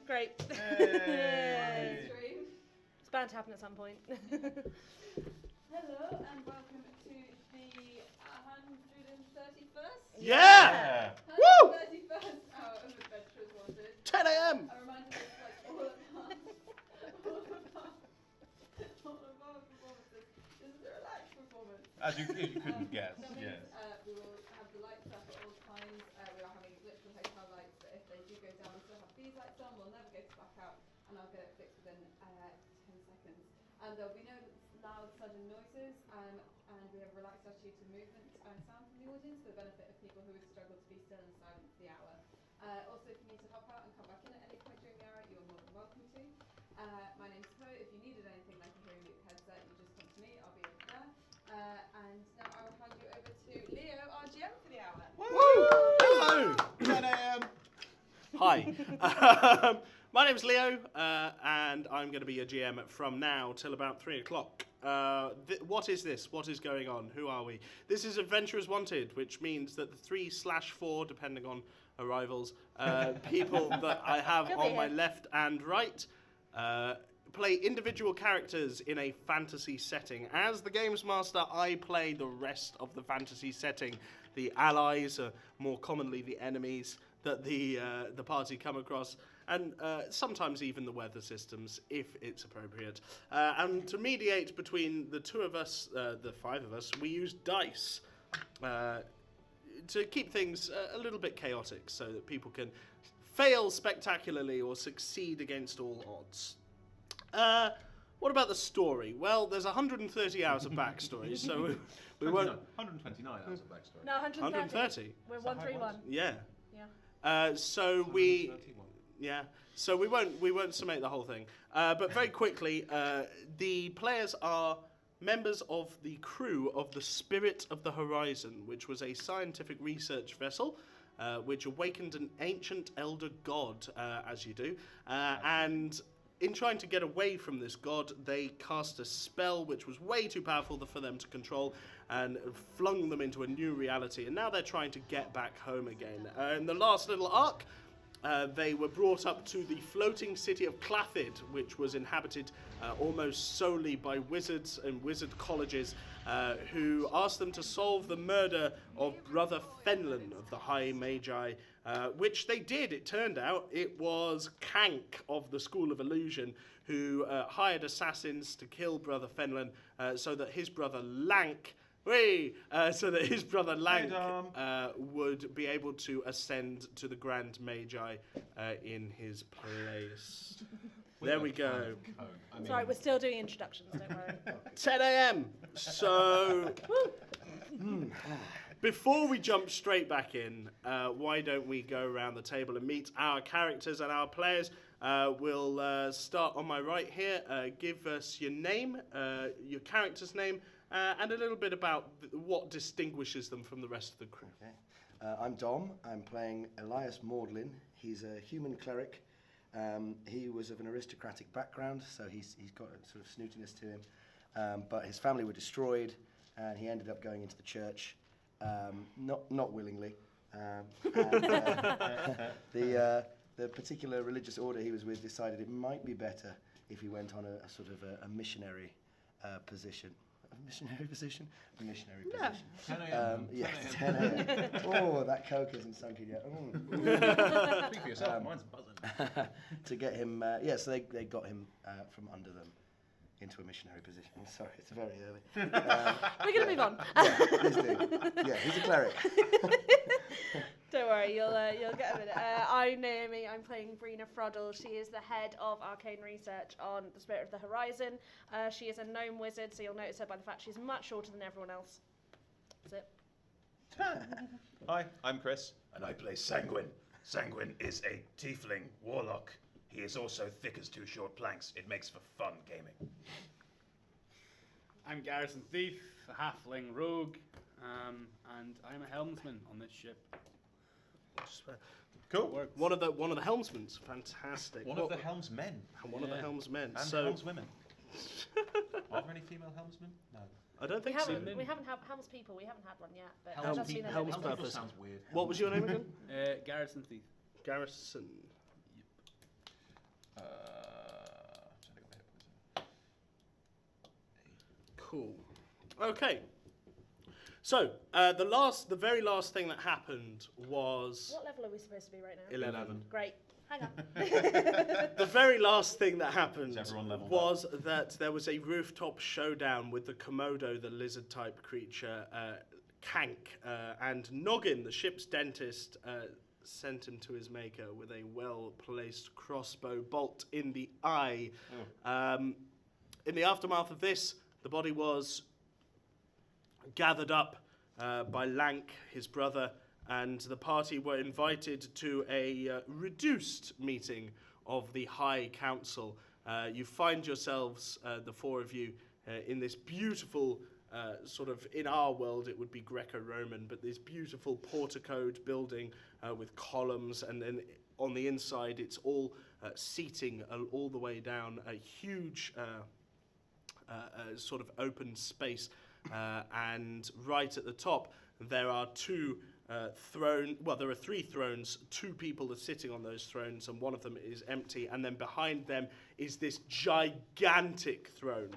Great. Hey. It's bound to happen at some point. Hello and welcome to the 131st. Yeah! Woo! 131st hour of Adventurers Wanted. 10 a.m. A reminder that like all of our performances. This is a relaxed performance. As you couldn't guess. That means, Yes. we will have the lights up at all times. We are having literal hotel lights, but if they do go down, we still have these lights on. We'll never go to black out, and I'll get it fixed within 10 seconds. And there'll be no loud, sudden noises, and we have a relaxed attitude to movement and sound from the audience for the benefit of people who would struggle to be still and silent for the hour. Also, if you need to hop out and come back in at any point during the hour, you're more than welcome to. My name's Chloe. If you needed anything like a hearing loop headset, you just come to me. I'll be over there. And now I will hand you over to Leo, our GM for the hour. Woo! Hello! 10 a.m. Hi. My name's Leo, and I'm going to be your GM from now till about 3 o'clock. What is this? What is going on? Who are we? This is Adventurers Wanted, which means that the 3/4, depending on arrivals, people that I have on my left and right play individual characters in a fantasy setting. As the Games Master, I play the rest of the fantasy setting. The allies, more commonly the enemies that the party come across, and sometimes even the weather systems, if it's appropriate. And to mediate between the two of us, the five of us, we use dice to keep things a little bit chaotic, so that people can fail spectacularly or succeed against all odds. What about the story? Well, there's 130 hours of backstory, so we won't... 129 hours of backstory. No, 130. 130. We're 131. Yeah. Yeah. So we... Yeah. So we won't summate the whole thing. But very quickly, the players are members of the crew of the Spirit of the Horizon, which was a scientific research vessel which awakened an ancient elder god, as you do, and in trying to get away from this god, they cast a spell which was way too powerful for them to control and flung them into a new reality. And now they're trying to get back home again. In the last little arc, they were brought up to the floating city of Clathid, which was inhabited almost solely by wizards and wizard colleges who asked them to solve the murder of Brother Fenlon of the High Magi, which they did. It turned out it was Kank of the School of Illusion who hired assassins to kill Brother Fenlon so that his brother Lank would be able to ascend to the Grand Magi in his place. There we go. It's alright, we're still doing introductions, don't worry. 10 a.m. So, before we jump straight back in, why don't we go around the table and meet our characters and our players? We'll start on my right here. Give us your name, your character's name, and a little bit about what distinguishes them from the rest of the crew. Okay. I'm Dom. I'm playing Elias Maudlin. He's a human cleric. He was of an aristocratic background, so he's got a sort of snootiness to him. But his family were destroyed, and he ended up going into the church, not willingly. The particular religious order he was with decided it might be better if he went on a sort of a missionary position. A missionary position? A missionary position. 10 a.m. Yes, 10 a.m. Oh, that Coke isn't sunk in yet. Speak for yourself, mine's buzzing. To get him, so they got him from under them into a missionary position. I'm sorry, it's very early. We're going to move on. Yeah, please do. Yeah, he's a cleric. Don't worry, you'll get a minute. I'm Naomi. I'm playing Brina Froddle. She is the head of arcane research on the Spirit of the Horizon. She is a gnome wizard, so you'll notice her by the fact she's much shorter than everyone else. That's it. Hi, I'm Chris. And I play Sanguine. Sanguine is a tiefling warlock. He is also thick as two short planks. It makes for fun gaming. I'm Garrison Thief, a halfling rogue, and I'm a helmsman on this ship. Cool. One of the helmsmen. Fantastic. One of the helmsmen. One of the helmsmen. And So helmswomen. Are there any female helmsmen? No. I don't We think so. haven't had helmspeople. We haven't had one yet. But Helms that's been people- a Helms little bit. purpose. sounds weird. What was your name again? Garrison Thief. Garrison. Cool. Okay. So, the very last thing that happened was... What level are we supposed to be right now? 11. Great. Hang on. The very last thing that happened Is everyone leveled was that there was a rooftop showdown with the Komodo, the lizard-type creature, Kank, and Noggin, the ship's dentist, sent him to his maker with a well-placed crossbow bolt in the eye. In the aftermath of this, the body was gathered up by Lank, his brother, and the party were invited to a reduced meeting of the High Council. You find yourselves, the four of you, in this beautiful, sort of, in our world it would be Greco-Roman, but this beautiful porticoed building with columns, and then on the inside it's all seating all the way down, a huge sort of open space, and right at the top there are there are 3 thrones. 2 people are sitting on those thrones, and one of them is empty. And then behind them is this gigantic throne,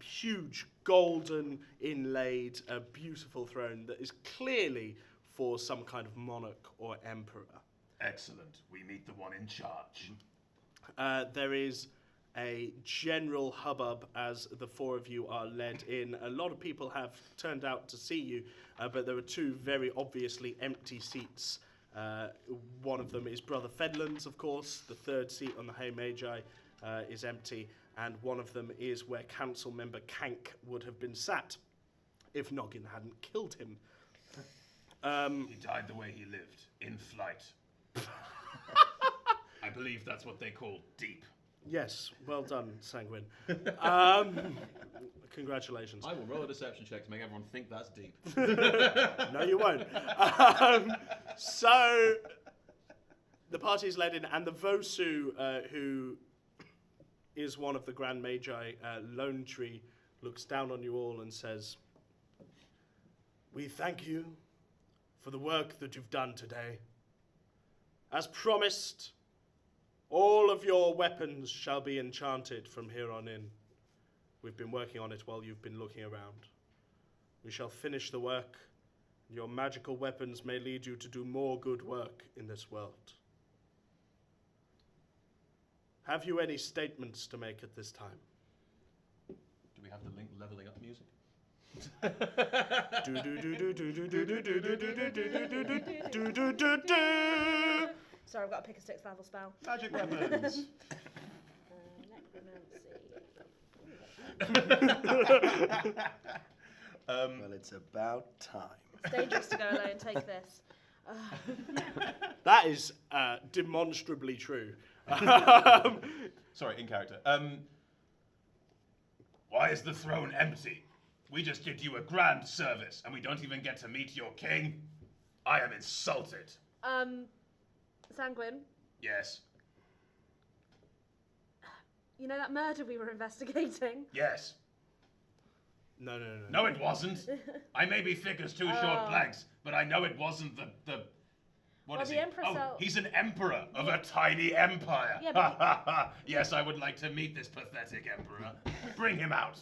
huge, golden, inlaid, beautiful throne that is clearly for some kind of monarch or emperor. Excellent. We meet the one in charge. There is a general hubbub as the 4 of you are led in. A lot of people have turned out to see you, but there are 2 very obviously empty seats. One of them is Brother Fedland's, of course. The 3rd seat on the Hey Magi is empty, and one of them is where council member Kank would have been sat if Noggin hadn't killed him. He died the way he lived, in flight. I believe that's what they call deep. Yes, well done, Sanguine. Congratulations. I will roll a deception check to make everyone think that's deep. No, you won't. So, the party is led in, and the Vosu, who is one of the Grand Magi, Lone Tree, looks down on you all and says, "We thank you for the work that you've done today. As promised, all of your weapons shall be enchanted from here on in. We've been working on it while you've been looking around. We shall finish the work, and your magical weapons may lead you to do more good work in this world. Have you any statements to make at this time?" Do we have the link leveling up music? Sorry, I've got to pick a 6th level spell. Magic weapons. Necromancy. Well, it's about time. It's dangerous to go alone. Take this. That is demonstrably true. Sorry, in character. Why is the throne empty? We just did you a grand service, and we don't even get to meet your king? I am insulted. Sanguine, Yes. you know that murder we were investigating? Yes. No. No, it wasn't. I may be thick as 2 short planks, but I know it wasn't the what Well, is the he? Emperor Oh, cell- he's an emperor of a tiny empire. Yeah, but Yes, I would like to meet this pathetic emperor. Bring him out.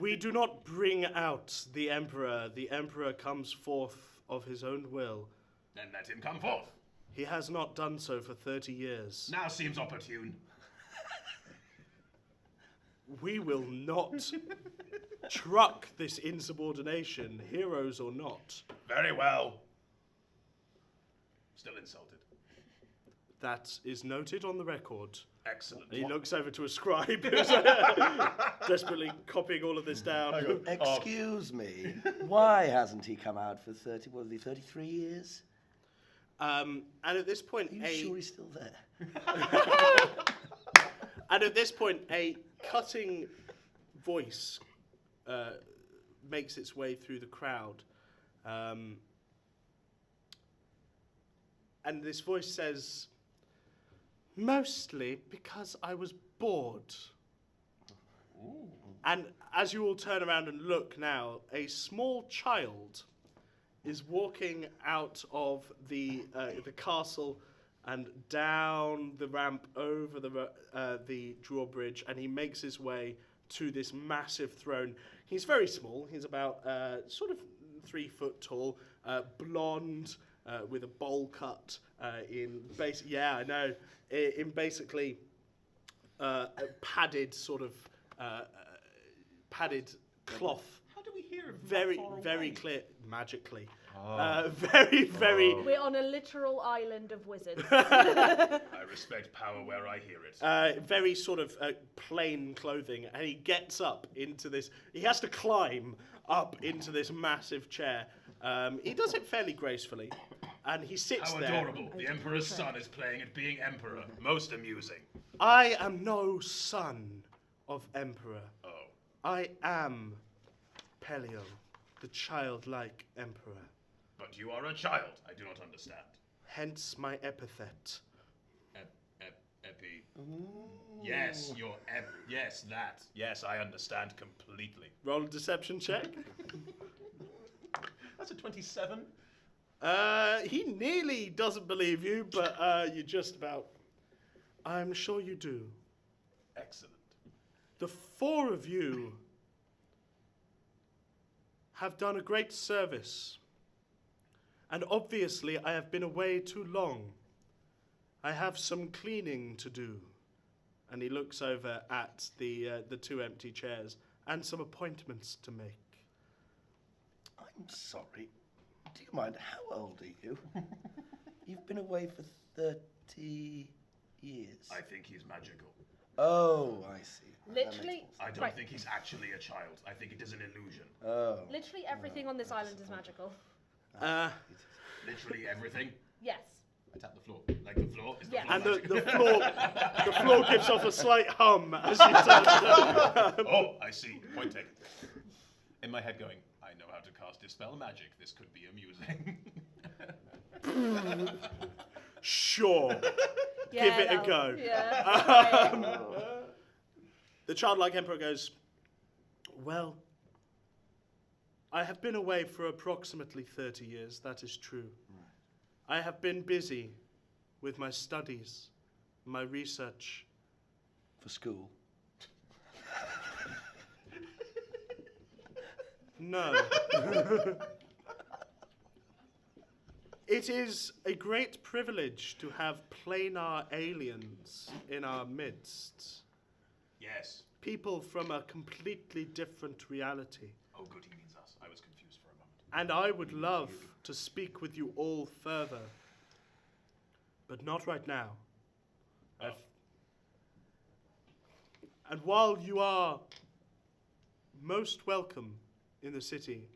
We do not bring out the Emperor. The Emperor comes forth of his own will. Then let him come forth. He has not done so for 30 years. Now seems opportune. We will not truck this insubordination, heroes or not. Very well. Still insulted. That is noted on the record. Excellent. He looks over to a scribe who's desperately copying all of this down. Excuse me. Why hasn't he come out for 33 years? And at this point, Are you sure he's still there? And at this point, a cutting voice makes its way through the crowd. And this voice says, "Mostly because I was bored." Ooh. And as you all turn around and look now, a small child is walking out of the castle and down the ramp over the drawbridge, and he makes his way to this massive throne. He's very small. He's about sort of 3 foot tall, blonde, with a bowl cut in base. Yeah, I know. In basically a padded sort of padded cloth. How do we hear of Very, that far very away? clear, magically. Oh. Very. We're on a literal island of wizards. I respect power where I hear it. Very sort of plain clothing, and he gets up into this. He has to climb up into this massive chair. He does it fairly gracefully, and he sits How there. adorable. The Emperor's son is playing at being Emperor. Most amusing. I am no son of Emperor. Oh. I am Pelio, the childlike Emperor. But you are a child. I do not understand. Hence my epithet. Epi. Yes, your yes, that. Yes, I understand completely. Roll a deception check. That's a 27. He nearly doesn't believe you, but you just about. I'm sure you do. Excellent. The 4 of you have done a great service. And obviously I have been away too long. I have some cleaning to do. And he looks over at the 2 empty chairs and some appointments to make. I'm sorry. Do you mind? How old are you? You've been away for 30 years. I think he's magical. Oh, I see. That makes Literally, more I don't Right. think he's actually a child. I think it is an illusion. sense. Oh. literally everything on this island is magical. Literally everything. Yes. I tap the floor. Like the floor. Is the Yeah. floor And magical? the floor gives off a slight hum as you turn. Oh, I see. Point taken. In my head going, I know how to cast Dispel Magic. This could be amusing. Sure. Yeah, Give it a that'll- go. Yeah. The childlike emperor goes, well, I have been away for approximately 30 years, that is true. I have been busy with my studies, my research. For school. No. It is a great privilege to have planar aliens in our midst. Yes. People from a completely different reality. Oh, good, he means us. I was confused for a moment. And I would love to speak with you all further. But not right now. Oh. And while you are most welcome in the city,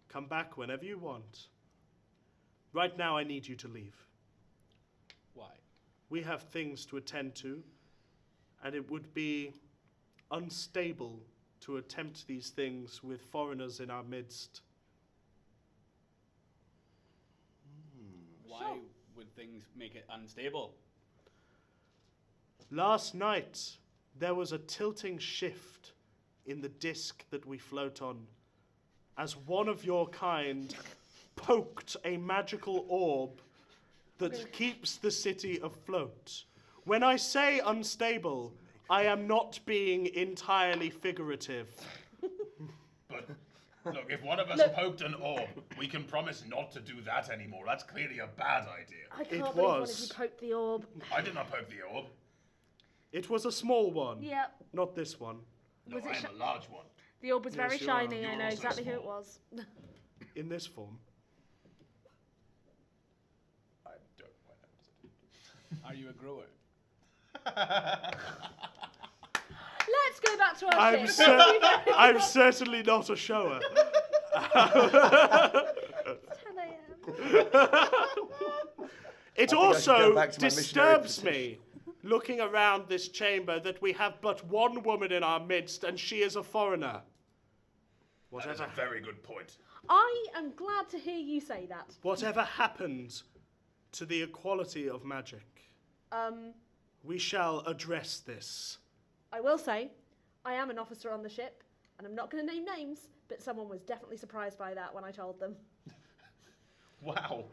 come back whenever you want. Right now I need you to leave. Why? We have things to attend to, and it would be unstable to attempt these things with foreigners in our midst. Why would things make it unstable? Last night, there was a tilting shift in the disk that we float on, as one of your kind poked a magical orb that keeps the city afloat. When I say unstable, I am not being entirely figurative. But look, if one of us poked an orb, we can promise not to do that anymore. That's clearly a bad idea. I can't It believe one of was. you poked the orb. I did not poke the orb. It was a small one, Yeah. not this one. No, Was it I am a large one. The orb was very Yes, you are. shiny. I You're know also exactly who it small. was. In this form. I don't quite know what to do. Are you a grower? Let's go back to our I'm, ship. I'm certainly not a shower. 10 a.m. It I should also go back to my missionary disturbs me, looking around this chamber, that we have but one woman in our midst, and she is a foreigner. That is Whatever, a very good point. I am glad to hear you say that. whatever happened to the equality of magic? We shall address this. I will say, I am an officer on the ship, and I'm not going to name names, but someone was definitely surprised by that when I told them. Wow.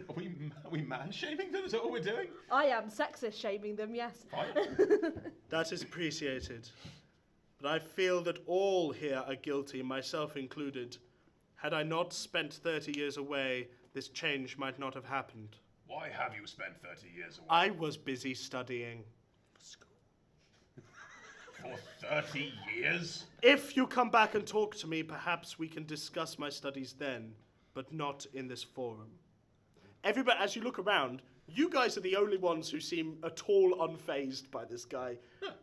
Are we man-shaming them? Is that what we're doing? I am sexist shaming them, yes. Fine. That is appreciated. But I feel that all here are guilty, myself included. Had I not spent 30 years away, this change might not have happened. Why have you spent 30 years away? I was busy studying. For 30 years? If you come back and talk to me, perhaps we can discuss my studies then, but not in this forum. Everybody, as you look around, you guys are the only ones who seem at all unfazed by this guy.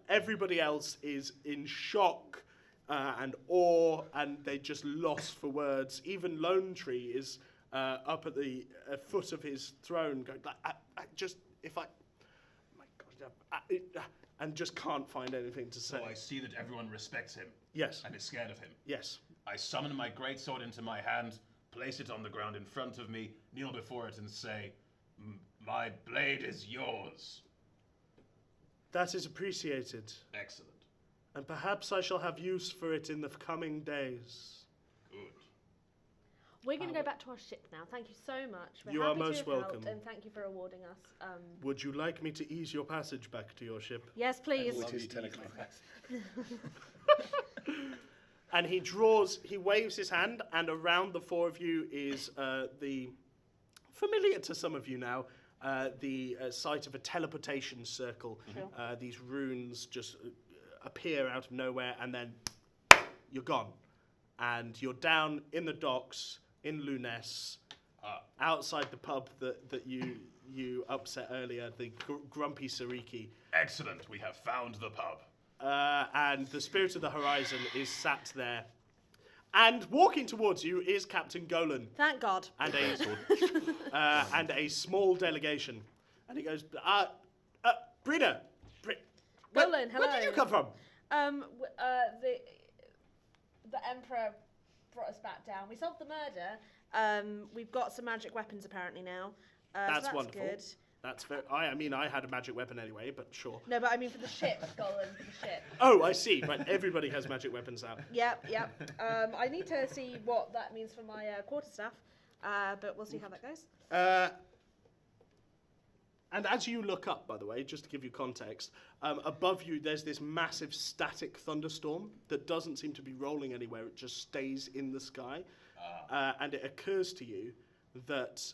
Everybody else is in shock and awe, and they just lost for words. Even Lone Tree is up at the foot of his throne, going, my God, and just can't find anything to say. So I see that everyone respects him. Yes. And is scared of him. Yes. I summon my greatsword into my hand, place it on the ground in front of me, kneel before it and say, my blade is yours. That is appreciated. Excellent. And perhaps I shall have use for it in the coming days. Good. We're going to go back to our ship now. Thank you so much. We're You happy are to most have helped, welcome. and thank you for awarding us. Would you like me to ease your passage back to your ship? Yes, please. Which is technically And he waves his hand, and around the four of you is the, familiar to some of you now, the sight of a teleportation circle. Sure. These runes just appear out of nowhere, and then you're gone. And you're down in the docks in Lunes, outside the pub that you upset earlier, the Grumpy Sariki. Excellent. We have found the pub. And the Spirit of the Horizon is sat there. And walking towards you is Captain Golan Thank God. and a small delegation. And he goes, Brina, Golan, hello. where did you come from? The Emperor brought us back down. We solved the murder. We've got some magic weapons apparently now. That's so wonderful. Good. That's very. I had a magic weapon anyway, but sure. No, but I mean for the ship, Golan, for the ship. Oh, I see. Right, everybody has magic weapons now. Yep. I need to see what that means for my quarterstaff, but we'll see how that goes. And as you look up, by the way, just to give you context, above you there's this massive static thunderstorm that doesn't seem to be rolling anywhere. It just stays in the sky. And it occurs to you that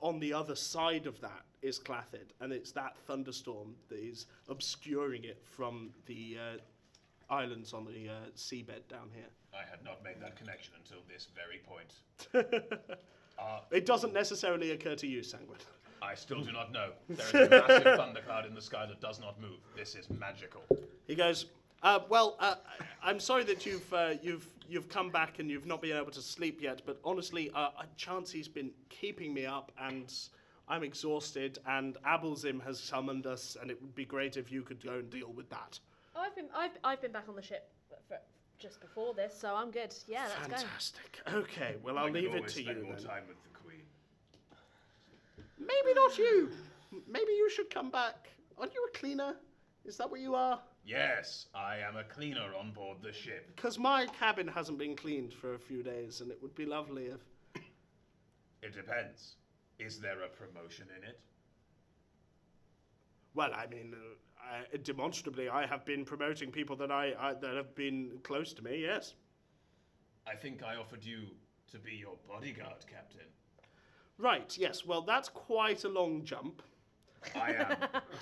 on the other side of that is Clathid, and it's that thunderstorm that is obscuring it from the islands on the seabed down here. I had not made that connection until this very point. It doesn't necessarily occur to you, Sanguine. I still do not know. There is a massive thundercloud in the sky that does not move. This is magical. He goes, I'm sorry that you've come back and you've not been able to sleep yet, but honestly, Chansey's been keeping me up, and I'm exhausted, and Abelzim has summoned us, and it would be great if you could go and deal with that. Oh, I've been back on the ship for just before this, so I'm good. Yeah, let's go. Fantastic. Okay, well, I'll I could leave it always to spend you more then. time with the Queen. Maybe not you. Maybe you should come back. Aren't you a cleaner? Is that what you are? Yes, I am a cleaner on board the ship. Because my cabin hasn't been cleaned for a few days, and it would be lovely if... It depends. Is there a promotion in it? Well, I mean, demonstrably, I have been promoting people that that have been close to me, yes. I think I offered you to be your bodyguard, Captain. Right, yes. Well, that's quite a long jump. I am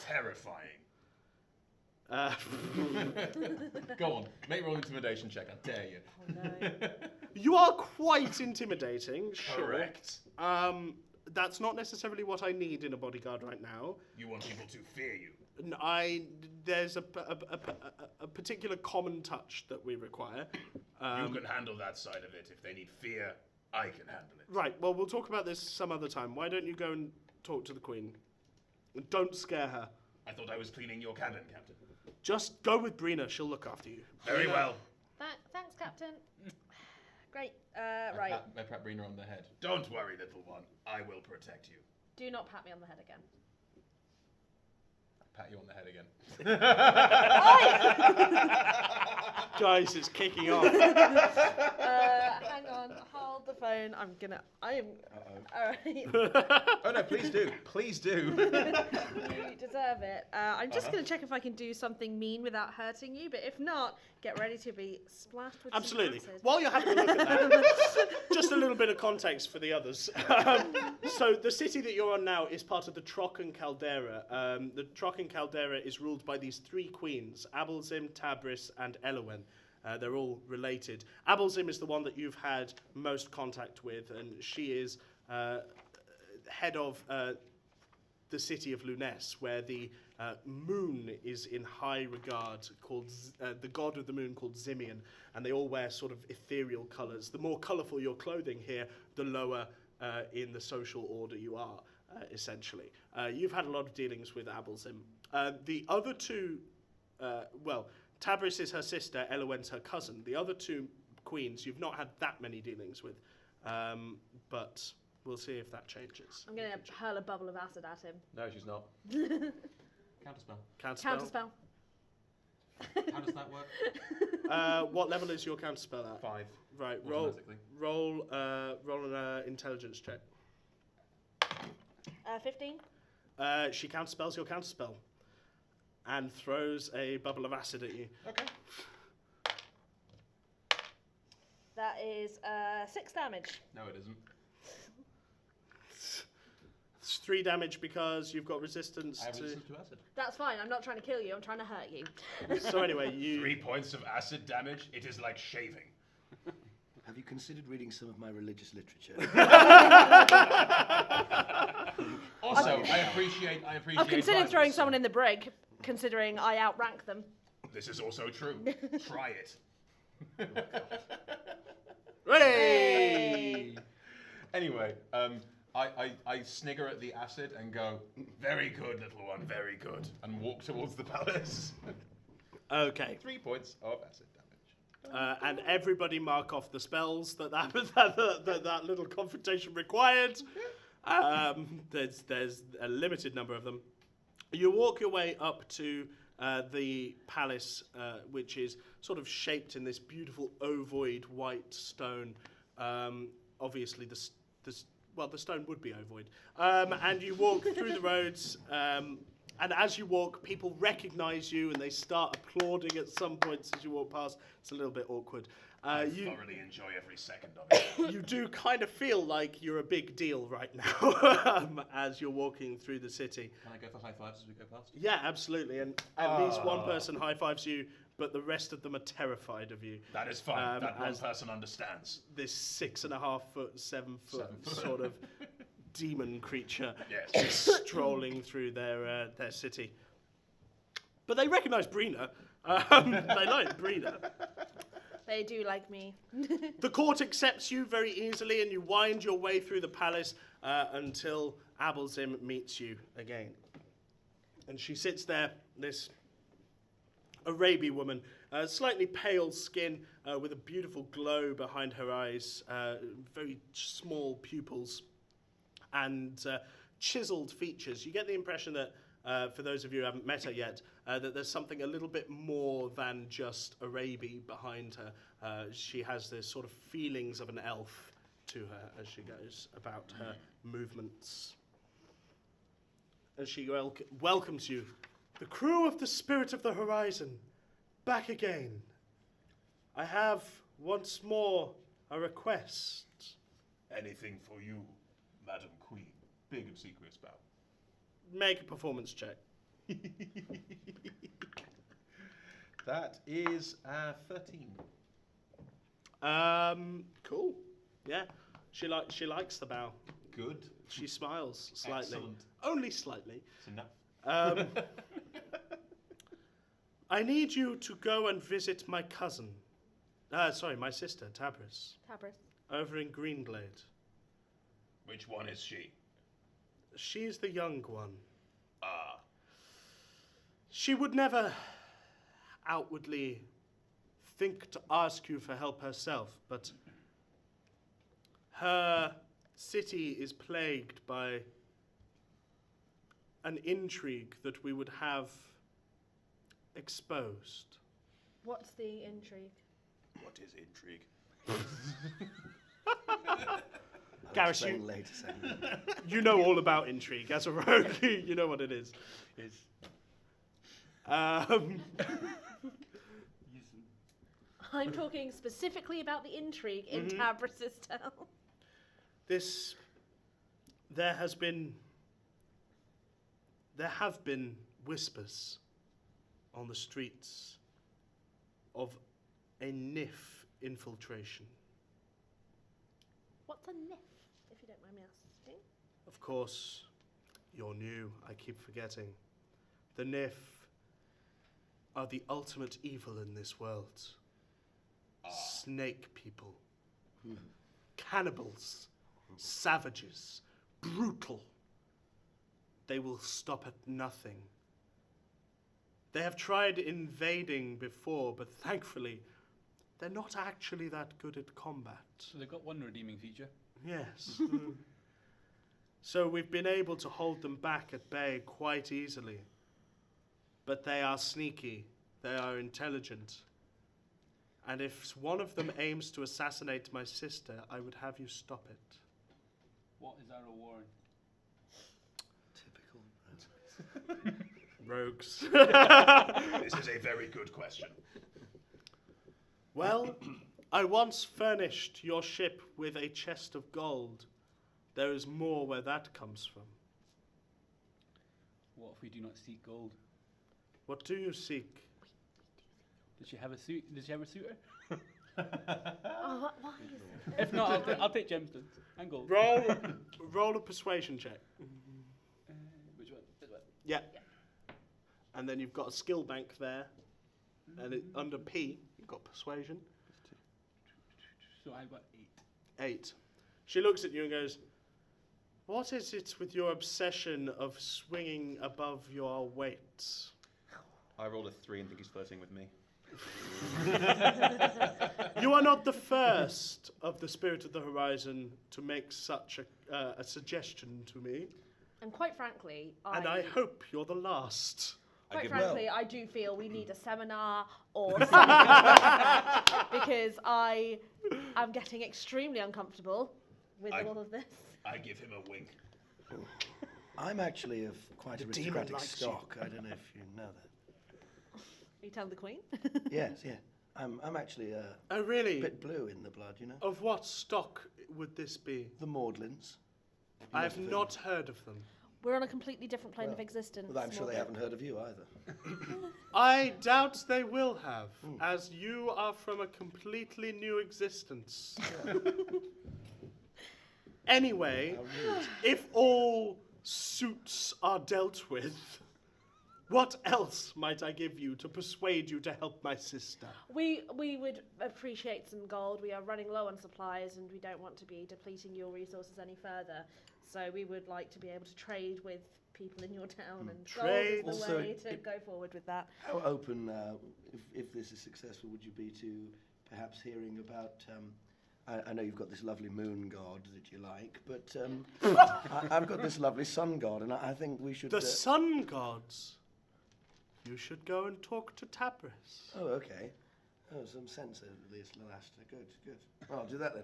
terrifying. Go on, make roll intimidation check. I dare you. Oh, no. You are quite intimidating, sure. Correct. That's not necessarily what I need in a bodyguard right now. You want people to fear you. There's a particular common touch that we require. You can handle that side of it. If they need fear, I can handle it. Right, well, we'll talk about this some other time. Why don't you go and talk to the Queen? And don't scare her. I thought I was cleaning your cabin, Captain. Just go with Brina. She'll look after you. Very well. Thanks, Captain. Great. Right. I pat Brina on the head. Don't worry, little one. I will protect you. Do not pat me on the head again. Pat you on the head again. Guys, it's kicking off. Hang on. Hold the phone. I'm gonna. I am. Uh-oh. All right. Oh no, please do. Please do. You deserve it. I'm just gonna check if I can do something mean without hurting you, but if not, get ready to be splashed with Absolutely. some acid. While you're having a look at that, just a little bit of context for the others. So the city that you're on now is part of the Trocken Caldera. The Trocken Caldera is ruled by these three queens, Abalzim, Tabris, and Elowen. They're all related. Abalzim is the one that you've had most contact with, and she is head of the city of Lunes, where the moon is in high regard, called the god of the moon called Zimian, and they all wear sort of ethereal colours. The more colourful your clothing here, the lower in the social order you are, essentially. You've had a lot of dealings with Abalzim. The other two, Tabris is her sister, Elowen's her cousin. The other two queens you've not had that many dealings with, but we'll see if that changes. I'm gonna hurl a bubble of acid at him. No, she's not. Counterspell. Counterspell. How does that work? What level is your counterspell at? 5. Right, Automatically. roll an intelligence check. 15. She counterspells your counterspell and throws a bubble of acid at you. Okay. That is 6 damage. No, it isn't. It's 3 damage because you've got resistance I have to... resistance to acid. That's fine. I'm not trying to kill you. I'm trying to hurt you. So anyway, 3 points of acid damage. It is like shaving. Have you considered reading some of my religious literature? Also, I appreciate. I've considered throwing someone in the brig, considering I outrank them. This is also true. Try it. Ready! Anyway, I snigger at the acid and go, "Very good, little one, very good," and walk towards the palace. Okay. 3 points of acid damage. And everybody mark off the spells that little confrontation required. There's a limited number of them. You walk your way up to the palace, which is sort of shaped in this beautiful ovoid white stone. Obviously, the stone would be ovoid. And you walk through the roads. And as you walk, people recognize you and they start applauding at some points as you walk past. It's a little bit awkward. I thoroughly enjoy every second of it. You do kind of feel like you're a big deal right now as you're walking through the city. Can I go for high fives as we go past? Yeah, absolutely. And at least one person high fives you, but the rest of them are terrified of you. That is fine. That one as person understands. This 6.5 foot, 7 foot sort of demon creature Yes. just strolling through their city. But they recognise Brina. They like Brina. They do like me. The court accepts you very easily, and you wind your way through the palace until Abalzim meets you again. And she sits there, this Arabian woman, slightly pale skin, with a beautiful glow behind her eyes, very small pupils, and chiseled features. You get the impression that, for those of you who haven't met her yet, that there's something a little bit more than just Arabi behind her. She has this sort of feelings of an elf to her as she goes about her movements. As she welcomes you, the crew of the Spirit of the Horizon, back again. I have once more a request. Anything for you, Madam Queen. Big obsequious bow. Make a performance check. That is 13. Cool. Yeah, she likes the bow. Good. She smiles slightly. Excellent. Only slightly. It's enough. I need you to go and visit my cousin. My sister, Tabris, Tabris. over in Greenglade. Which one is she? She's the young one. Ah. She would never outwardly think to ask you for help herself, but her city is plagued by an intrigue that we would have exposed. What's the intrigue? What is intrigue? I'll Gareth, explain you- later, Sam. You know all about intrigue as a rogue. You know what it is. Um, I'm talking specifically about the intrigue in Tabris's town. there have been whispers on the streets of a NIF infiltration. What's a NIF, if you don't mind me asking? Of course, you're new. I keep forgetting. The NIF are the ultimate evil in this world. Snake people. Cannibals. Savages. Brutal. They will stop at nothing. They have tried invading before, but thankfully, they're not actually that good at combat. So they've got one redeeming feature. Yes. So we've been able to hold them back at bay quite easily. But they are sneaky. They are intelligent. And if one of them aims to assassinate my sister, I would have you stop it. What is our reward? Typical. Rogues. This is a very good question. Well, I once furnished your ship with a chest of gold. There is more where that comes from. What if we do not seek gold? What do you seek? Did she have a suit? Did she have a suitor? Oh, why is it? If not, I'll take gemstones and gold. Roll a persuasion check. Which one? This one. Yeah. And then you've got a skill bank there. And under P, you've got persuasion. So I've got 8. 8. She looks at you and goes, "What is it with your obsession of swinging above your weight?" I rolled a 3 and think he's flirting with me. You are not the first of the Spirit of the Horizon to make such a suggestion to me. And quite frankly, And I hope you're the last. Quite give- frankly, I do feel we need a seminar or something because I am getting extremely uncomfortable with all of this. I give him a wink. I'm actually of quite The demon aristocratic likes stock. I don't know if you know that. Are you telling the Queen? Yes, yeah. I'm actually a Oh, really? bit blue in the blood, you know. Of what stock would this be? The Maudlins. I have not heard of them. We're on a completely different plane of Well, existence. Well, I'm sure they Morgan. haven't heard of you either. I doubt they will have, as you are from a completely new existence. Anyway, How rude. if all suits are dealt with, what else might I give you to persuade you to help my sister? We would appreciate some gold. We are running low on supplies and we don't want to be depleting your resources any further. So we would like to be able to trade with people in your town and Trade. gold is the Also, way to go forward with that. How open, if this is successful, would you be to perhaps hearing about? I know you've got this lovely moon god that you like, but I've got this lovely sun god, and I think we should. The sun gods. You should go and talk to Tabris. Oh, okay. Oh, some sense at least, Lalaster. Good, good. Well, I'll do that then.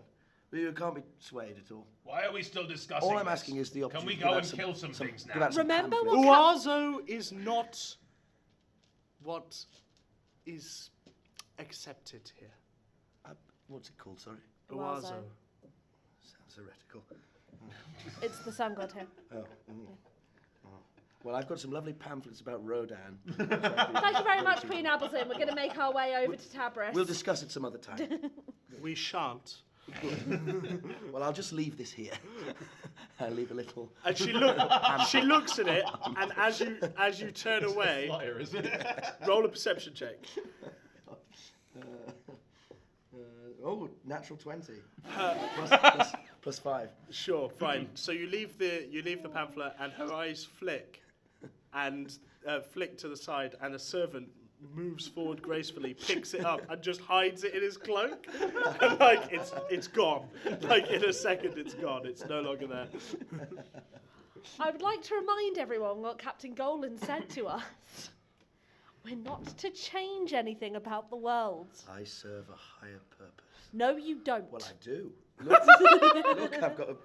But you can't be swayed at all. Why are we still discussing All I'm this? asking is the Can opportunity. we to go give out and some- kill some things give now? out some Remember pamphlets. what- Uazo is not what is accepted here. What's it called? Sorry. Uazo. Sounds heretical. It's the sun god here. Oh. Oh. Well, I've got some lovely pamphlets about Rodan. Thank you very much, Queen Appleton. We're going to make our way over to Tabris. We'll discuss it some other time. We shan't. Well, I'll just leave this here. I'll leave a little. And she looks at it, and as you turn away, Flyer, is it? roll a perception check. Oh, natural 20. Plus 5. Sure, fine. So you leave the pamphlet, and her eyes flick, and flick to the side, and a servant moves forward gracefully, picks it up, and just hides it in his cloak. And like it's gone. Like in a second, it's gone. It's no longer there. I would like to remind everyone what Captain Golan said to us. We're not to change anything about the world. I serve a higher purpose. No, you don't. Well, I do. Look, I've got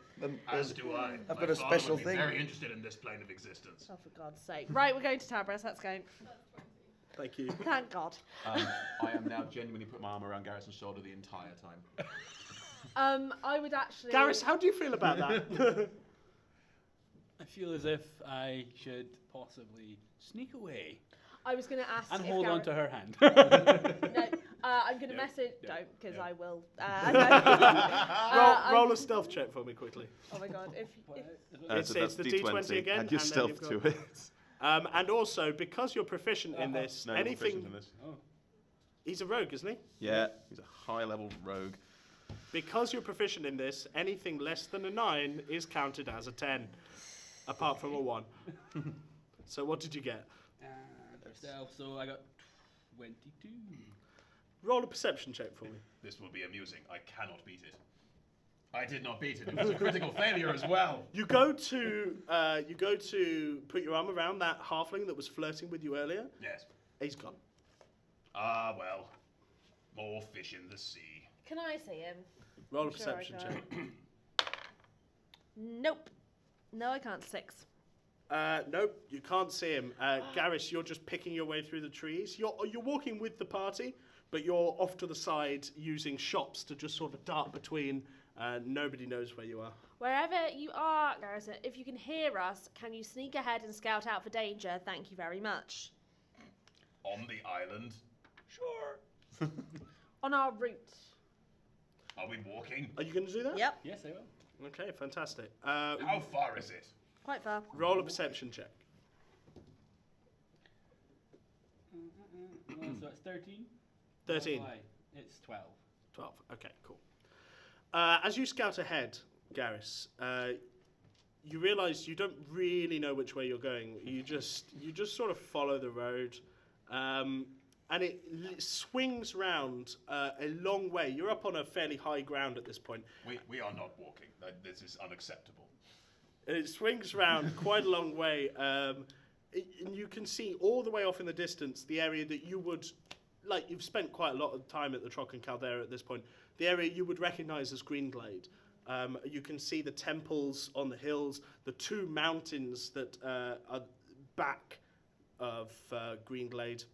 As do I. I've My got a father special would be thing. very interested in this plane of existence. Oh, for God's sake. Right, we're going to Tabras. Let's go. Thank you. Thank God. I am now genuinely putting my arm around Garrison's shoulder the entire time. I would actually... Garrus, how do you feel about that? I feel as if I should possibly sneak away I was going to ask and if hold on Garrett- to her hand. No, I'm going to No, message... no, Don't, because no. I will. roll a stealth check for me quickly. Oh my God. If It's the D20 again, Add your and stealth then you've to it. and also, because you're proficient in this, No, you're anything... proficient in this. Oh. He's a rogue, isn't he? Yeah, he's a high-level rogue. Because you're proficient in this, anything less than a 9 is counted as a 10, apart from a 1. So what did you get? Stealth, so I got 22. Roll a perception check for me. This will be amusing. I cannot beat it. I did not beat it. It was a critical failure as well. You go to put your arm around that halfling that was flirting with you earlier. Yes. He's gone. Ah, well. More fish in the sea. Can I see him? Roll a I'm sure I perception can. check. Nope. No, I can't. 6. Nope, you can't see him. Garrus, you're just picking your way through the trees. You're walking with the party, but you're off to the side using shops to just sort of dart between. Nobody knows where you are. Wherever you are, Garrison, if you can hear us, can you sneak ahead and scout out for danger? Thank you very much. On the island. Sure. On our route. Are we walking? Are you going to do that? Yep. Yes, I will. Okay, fantastic. How far is it? Quite far. Roll a perception check. So it's 13? 13. Why? It's 12. 12. Okay, cool. As you scout ahead, Garrus, you realise you don't really know which way you're going. You just sort of follow the road, and it swings round a long way. You're up on a fairly high ground at this point. We are not walking. This is unacceptable. And it swings round quite a long way, and you can see all the way off in the distance the area that you would, like, you've spent quite a lot of time at the Trock and Caldera at this point, the area you would recognise as Greenglade. You can see the temples on the hills, the 2 mountains that are back of Greenglade.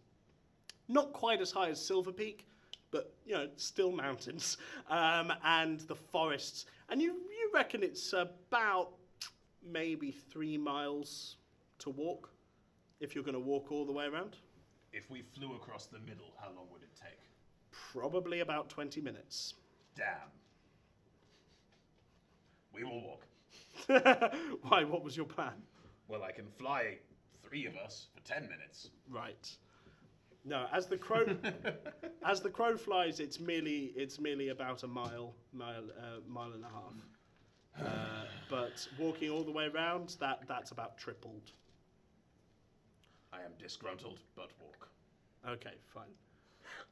Not quite as high as Silver Peak, but, you know, still mountains. And the forests. And you reckon it's about maybe 3 miles to walk, if you're going to walk all the way around. If we flew across the middle, how long would it take? Probably about 20 minutes. Damn. We will walk. Why, what was your plan? Well, I can fly 3 of us for 10 minutes. Right. No, as the crow flies, it's merely about a mile and a half. But walking all the way around, that's about tripled. I am disgruntled, but walk. Okay, fine.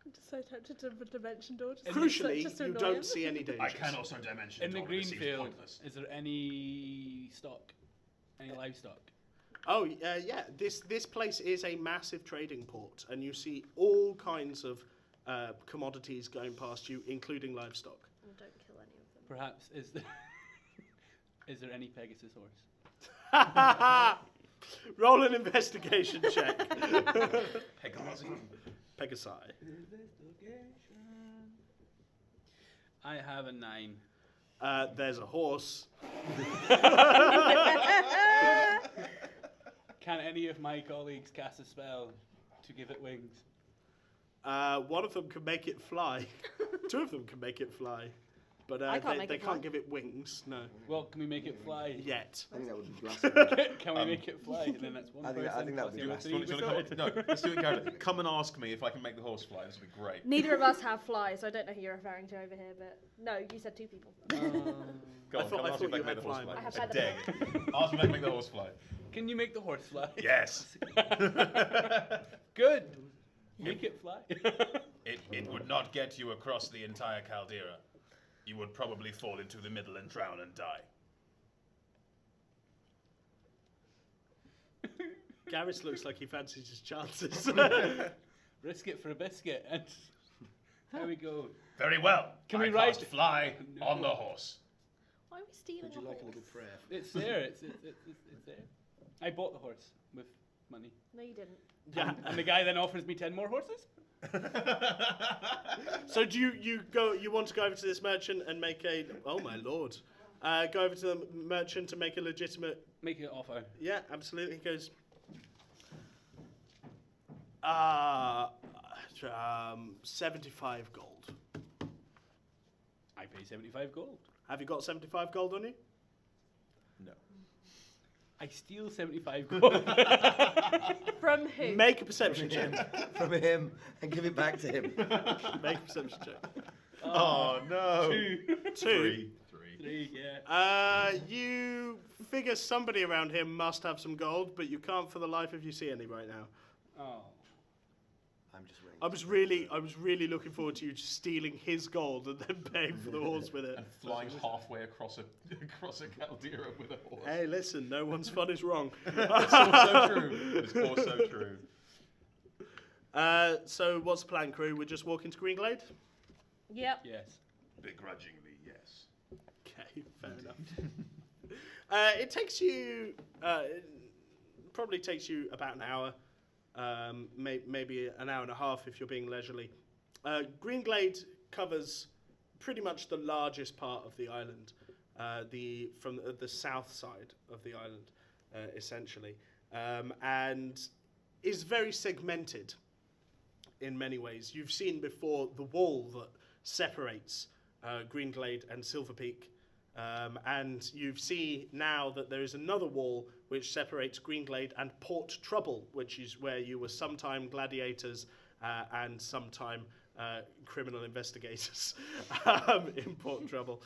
I'm just so tempted to dimension door. Crucially, you don't see any dangers. I can also dimension In the door, but it green seems field, pointless. is there any stock? Any livestock? Oh, yeah. This place is a massive trading port, and you see all kinds of commodities going past you, including livestock. Oh, don't kill any of them. Perhaps is there any Pegasus horse? Roll an investigation check. Pegasi. I have a 9. There's a horse. Can any of my colleagues cast a spell to give it wings? One of them can make it fly. 2 of them can make it fly. But I can't make they it fly. can't give it wings, no. Well, can we make it fly? Yet. I think that would be blasphemy. Can we make it fly? And then that's one I think person. that would be plus the blasphemy. other 3 No, let's do it, Garrett. Come and ask me if I can make the horse fly. This would be great. Neither of us have flies, so I don't know who you're referring to over here, but no, you said 2 people. Go on, I thought come and ask me if you I can had make the horse flying. fly. I have I feather dare you. Ask me if I can make the horse fly. Can you make the horse fly? Yes. Good. Make it fly. It would not get you across the entire caldera. You would probably fall into the middle and drown and die. Garrus looks like he fancies his chances. Risk it for a biscuit. And There we go. Very well. Can I we ride- cast fly on the horse. Why are we stealing Would you a like a horse? little prayer? It's there. It's there. I bought the horse with money. No, you didn't. Yeah. And the guy then offers me 10 more horses? So do you want to go over to this merchant and make a, oh my lord, go over to the merchant and make a legitimate, Make an offer. yeah, absolutely. He goes, 75 gold. I pay 75 gold. Have you got 75 gold on you? No. I steal 75 gold. From who? Make a perception check. From him and give it back to him. Make a perception check. Oh no. 2. 3, yeah. You figure somebody around here must have some gold, but you can't for the life of you see any right now. Oh. I'm just waiting. I was really looking forward to you just stealing his gold and then paying for the horse with it. And flying halfway across a caldera with a horse. Hey, listen, no one's fun is wrong. It's also true. It's also true. So what's the plan, crew? We're just walking to Greenglade? Yep. Yes. Begrudgingly, yes. Okay, fair enough. It takes you, probably takes you about an hour, maybe an hour and a half if you're being leisurely. Greenglade covers pretty much the largest part of the island, from the south side of the island, essentially, and is very segmented in many ways. You've seen before the wall that separates Greenglade and Silver Peak, and you see now that there is another wall which separates Greenglade and Port Trouble, which is where you were sometime gladiators and sometime criminal investigators in Port Trouble.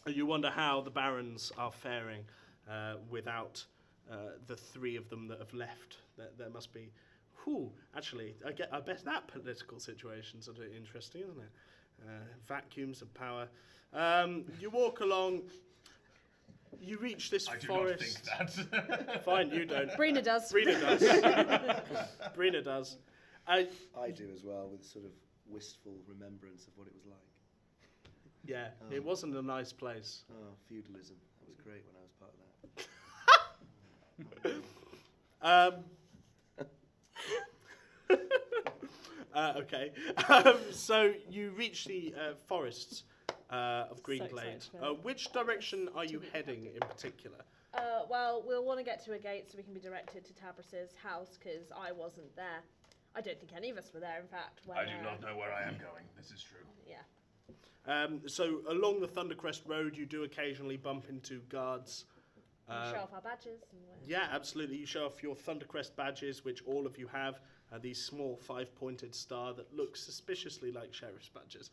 You wonder how the barons are faring without the three of them that have left. There must be... actually, I bet that political situation's a bit interesting, isn't it? Vacuums of power. You walk along. You reach this I do forest. not think that. Fine, you don't. Brina does. Brina does. Brina does. I do as well, with sort of wistful remembrance of what it was like. Yeah, it wasn't a nice place. Oh, feudalism. That was great when I was part of that. Okay. So you reach the forests of Greenglade. excited. Which direction are you heading in particular? Well, we'll want to get to a gate so we can be directed to Tabris's house because I wasn't there. I don't think any of us were there, in fact. When, I do not know where I am going. This is true. Yeah. So along the Thundercrest Road, you do occasionally bump into guards. We show off our badges. And Yeah, absolutely. You show off your Thundercrest badges, which all of you have. These small 5-pointed star that look suspiciously like sheriff's badges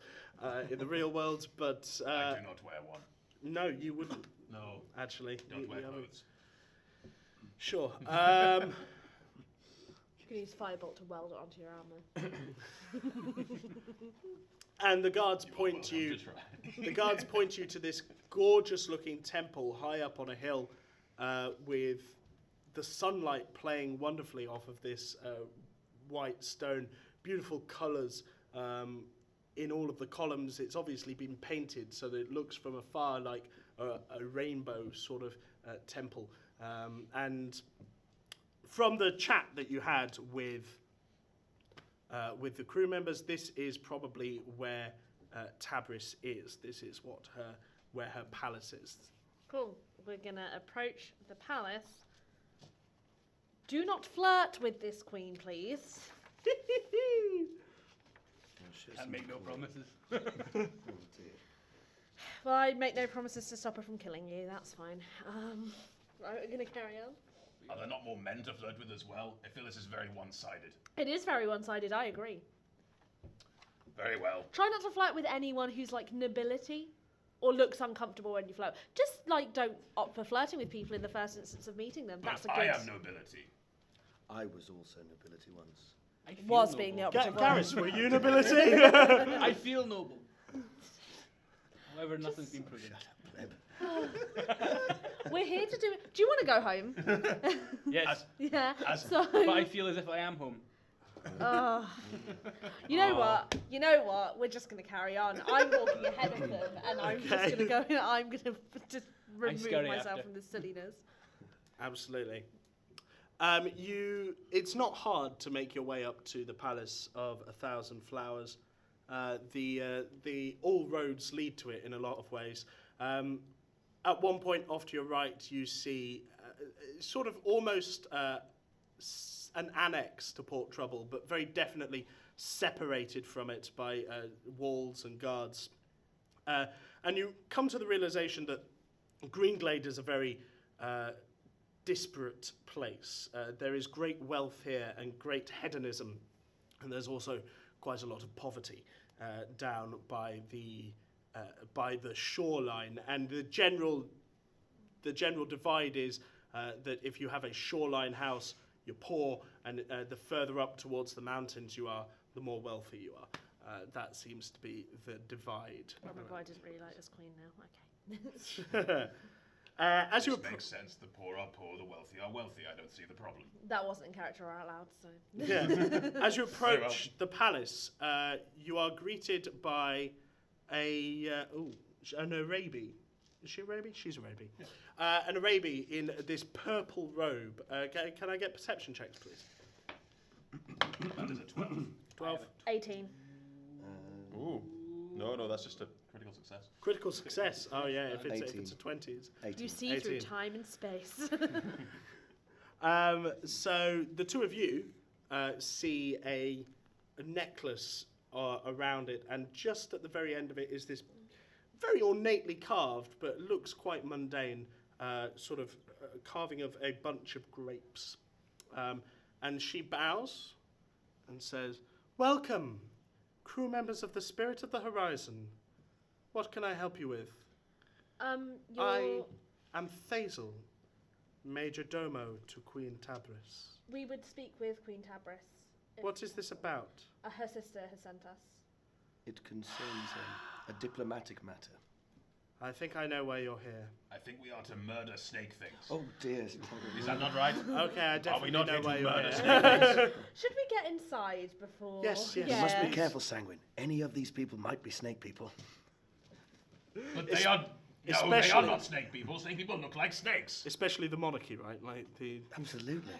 in the real world, but I do not wear one. no, you wouldn't. No, Actually, don't wear haven't. clothes. Sure. you can use Firebolt to weld it onto your armor. And the guards point welcome you. to try. The guards point you to this gorgeous-looking temple high up on a hill, with the sunlight playing wonderfully off of this white stone. Beautiful colours in all of the columns. It's obviously been painted so that it looks from afar like a rainbow sort of temple. And from the chat that you had with the crew members, this is probably where Tabris is. This is where her palace is. Cool. We're going to approach the palace. Do not flirt with this queen, please. And make no promises. Oh, dear. Well, I make no promises to stop her from killing you. That's fine. Right, we're going to carry on. Are there not more men to flirt with as well? I feel this is very one-sided. It is very one-sided, I agree. Very well. Try not to flirt with anyone who's like nobility or looks uncomfortable when you flirt. Just like don't opt for flirting with people in the first instance of meeting them. That's a But good... I am nobility. I was also nobility once. I feel Was noble. being the operative word. Garrus, were you nobility? I feel noble. However, nothing's been proven. We're here to do you want to go home? Yes, Yeah. As- So but I feel as if I am home. Oh. You know what? You know what? We're just going to carry on. I'm walking ahead of them, and I'm just going to go. I'm going to just remove scurry myself after. from this silliness. Absolutely. It's not hard to make your way up to the Palace of 1,000 Flowers. The all roads lead to it in a lot of ways. At one point off to your right, you see sort of almost an annex to Port Trouble, but very definitely separated from it by walls and guards. And you come to the realization that Greenglade is a very disparate place. There is great wealth here and great hedonism, and there's also quite a lot of poverty down by the shoreline. And the general divide is that if you have a shoreline house, you're poor, and the further up towards the mountains you are, the more wealthy you are. That seems to be the divide. Oh my god, I didn't really like this queen now. Okay. As you This makes sense. The poor are poor, the wealthy are wealthy. I don't see the problem. That wasn't in character or out loud, so. Yeah. As you Very approach the palace, you are greeted by an Arabi. Is she Arabi? She's Arabi. Yeah. An Arabi in this purple robe. Can I get perception checks, please? That is a 12. 12. 18. Ooh. No, that's just a critical success. Critical success. Oh yeah, if it's 18. a 20, it's 18. You see through 18. time and space. So the two of you see a necklace around it, and just at the very end of it is this very ornately carved, but looks quite mundane, sort of carving of a bunch of grapes. And she bows and says, "Welcome, crew members of the Spirit of the Horizon. What can I help you with? I am Thazel, Major Domo to Queen Tabris. We would speak with Queen Tabris. What is this about? Her sister has sent us. It concerns a diplomatic matter. I think I know why you're here. I think we are to murder snake things. Oh dear. Is that not right? Okay, I definitely not know here to why you're murder here. Should we get inside before? Yes, yes. You must be careful, Sanguine. Any of these people might be snake people. But they are. No, they are especially- not snake people. Snake people look like snakes. Especially the monarchy, right? Like the. Absolutely.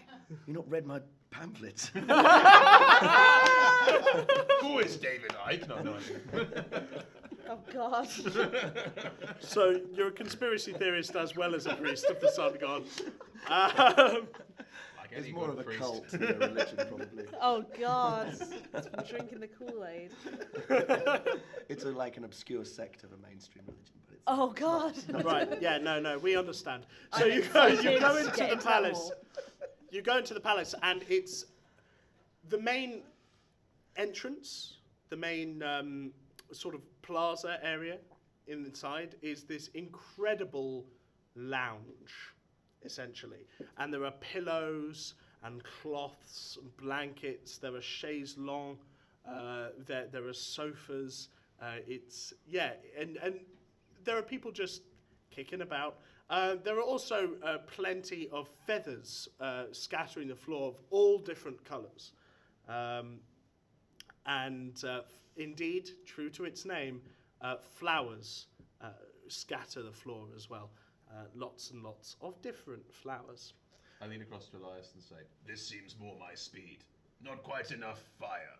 You not read my pamphlets? Who is David Icke? No. Oh God. So you're a conspiracy theorist as well as a priest of the sun god. Like It's any more good of a priest. cult than a religion, probably. Oh God. Drinking the Kool-Aid. It's like an obscure sect of a mainstream religion, but it's Oh God. Right? Yeah. No. We understand. So I'm you excited go to into get the into that palace. hall. You go into the palace, and it's the main entrance, the main sort of plaza area inside is this incredible lounge, essentially. And there are pillows and cloths and blankets. There are chaises longues. There are sofas. And there are people just kicking about. There are also plenty of feathers scattering the floor of all different colours. Indeed, true to its name, flowers scatter the floor as well. Lots and lots of different flowers. I lean across to Elias and say, This seems more my speed. Not quite enough fire,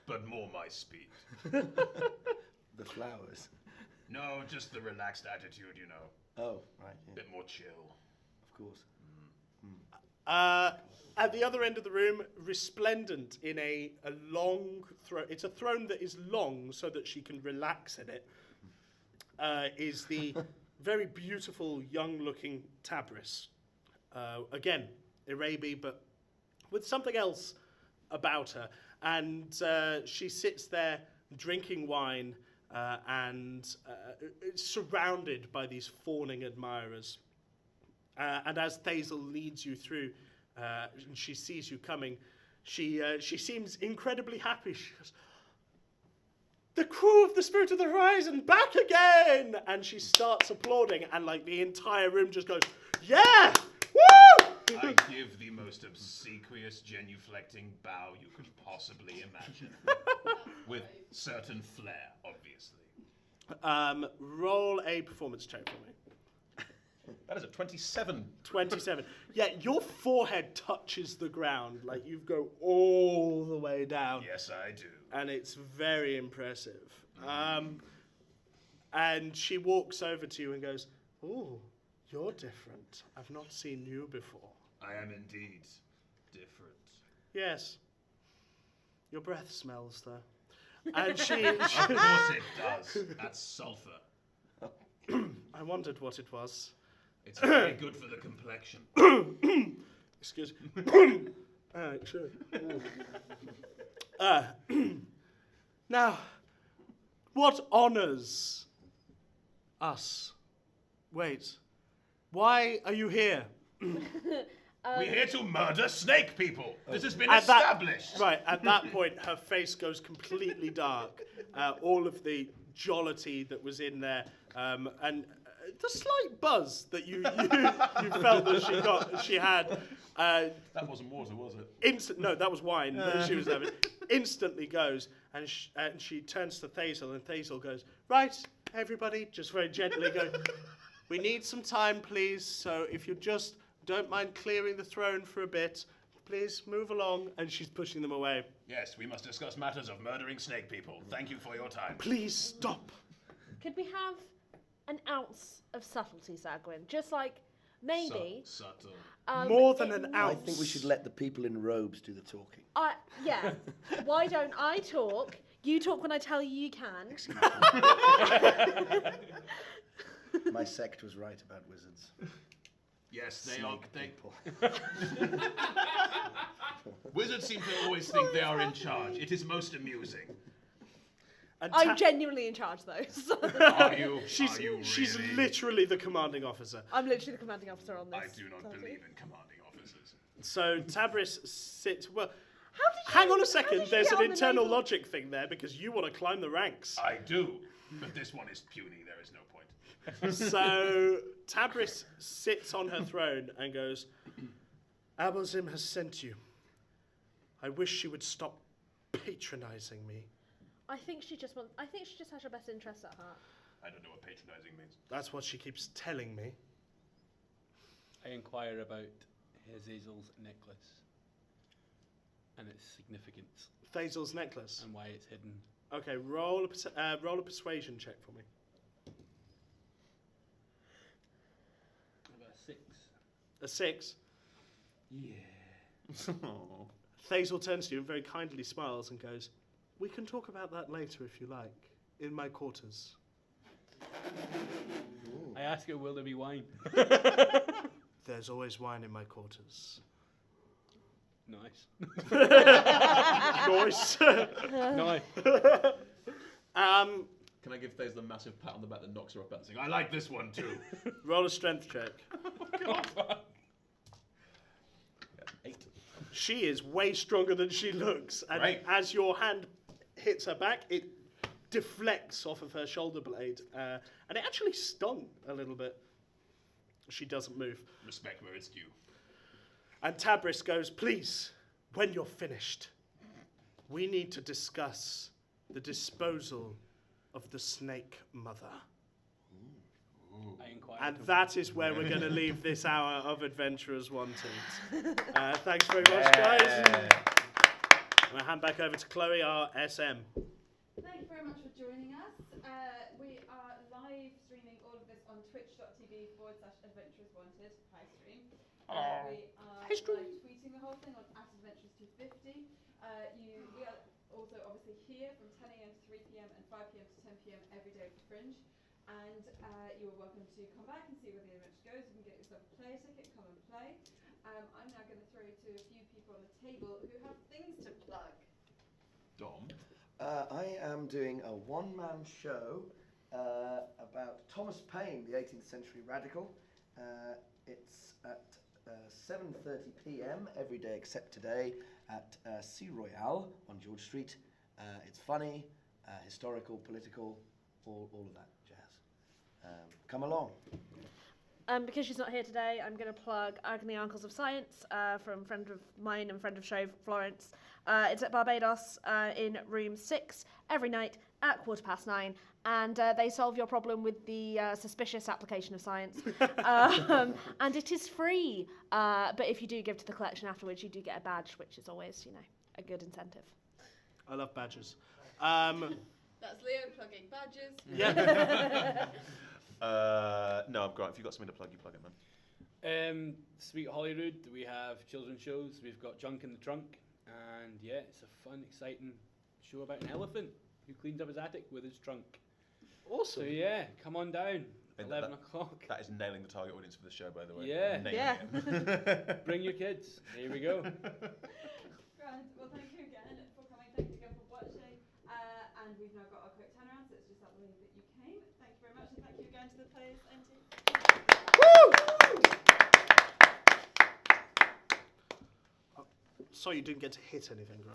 but more my speed. the flowers. No, just the relaxed attitude, you know. Oh, right. Yeah, Bit more chill. of course. At the other end of the room, resplendent in a long throne, it's a throne that is long so that she can relax in it, is the very beautiful, young-looking Tabris. Again, Arabi, but with something else about her. And she sits there drinking wine and surrounded by these fawning admirers. And as Thazel leads you through, and she sees you coming, she seems incredibly happy. She goes, "The crew of the Spirit of the Horizon, back again!" And she starts applauding, and like the entire room just goes, "Yeah! Woo! I give the most obsequious, genuflecting bow you could possibly imagine. With certain flair, obviously. Roll a performance check for me. That is a 27. 27. Yeah, your forehead touches the ground. Like, you go all the way down. Yes, I do. And it's very impressive. And she walks over to you and goes, "Ooh, you're different. I've not seen you before." I am indeed different. Yes. Your breath smells, though. And Of course it does. That's sulfur. I wondered what it was. It's very good for the complexion. Excuse me. Sure. Now, what honors us? Wait, why are you here? We're here to murder snake people. This has been At established. At that point, her face goes completely dark. All of the jollity that was in there, and the slight buzz that you felt that she had. That wasn't water, was it? No, that was wine that she was having. Instantly goes, and she turns to Thazel, and Thazel goes, "Right, everybody," just very gently goes, "We need some time, please, so if you just don't mind clearing the throne for a bit, please move along," and she's pushing them away. Yes, we must discuss matters of murdering snake people. Thank you for your time. Please stop. Could we have an ounce of subtlety, Sagwin? Just like, maybe... Subtle. More than an I ounce. think we should let the people in robes do the talking. Yeah. Why don't I talk? You talk when I tell you you can. My sect was right about wizards. Yes, they Snake are. people. Wizards seem to always think they are in charge. It is most amusing. And I'm genuinely in charge, though. So Are you? She's really? literally the commanding officer. I'm literally the commanding officer on this. I do not party. believe in commanding officers. So Tabris sits. Well, How did you, hang on a how second. did you There's get an on the internal naval- logic thing there because you want to climb the ranks. I do, but this one is puny. There is no point. So Tabris sits on her throne and goes, "Abelzim has sent you. I wish she would stop patronizing me." I think she just has your best interests at heart. I don't know what patronizing means. That's what she keeps telling me. I inquire about Hazel's necklace and its significance Thazel's necklace. and why it's hidden. Okay, roll a persuasion check for me. About 6. A 6. Yeah. Thazel turns to you and very kindly smiles and goes, "We can talk about that later if you like, in my quarters." I ask her, will there be wine? There's always wine in my quarters. Nice. Nice. Nice. Can I give Thazel a massive pat on the back that knocks her off bouncing? I like this one too. Roll a strength check. Yeah, 8. She is way stronger than she looks, and Right. as your hand hits her back, it deflects off of her shoulder blade, and it actually stung a little bit. She doesn't move. Respect where it's due. And Tabris goes, "Please, when you're finished, we need to discuss the disposal of the snake mother." I inquire. And that is where we're going to leave this hour of Adventurers Wanted. Thanks very much, guys. I'm going to hand back over to Chloe, our SM. Thank you very much for joining us. We are live streaming all of this on twitch.tv/adventurerswanted high stream. We are live tweeting the whole thing on @adventures250. We are also obviously here from 10 a.m. to 3 p.m. and 5 p.m. to 10 p.m. every day for Fringe. And you are welcome to come back and see where the adventure goes. You can get yourself a player ticket, come and play. I'm now going to throw to a few people on the table who have things to plug. Dom. I am doing a one-man show about Thomas Paine, the 18th century radical. It's at 7:30 p.m. every day except today at Sea Royale on George Street. It's funny, historical, political, all of that jazz. Come along. because she's not here today, I'm going to plug Agony Uncles of Science from friend of mine and friend of show, Florence. It's at Barbados in room 6 every night at 9:15. And they solve your problem with the suspicious application of science. And it is free. But if you do give to the collection afterwards, you do get a badge, which is always, a good incentive. I love badges. That's Leo plugging badges. Yeah. No, I'm great. If you've got something to plug, you plug it, man. Sweet Holyrood, we have children's shows. We've got Junk in the Trunk. And yeah, it's a fun, exciting show about an elephant who cleans up his attic with his trunk. Awesome. So yeah, come on down. I think 11 o'clock. That is nailing the target audience for the show, by the way. Yeah. Nailing it. Bring your kids. Here we go. Grand. Well, thank you again for coming. Thank you again for watching. And we've now got a quick turnaround, so it's just that way that you came. Thank you very much, and thank you again to the players and team. Sorry you didn't get to hit anything, right?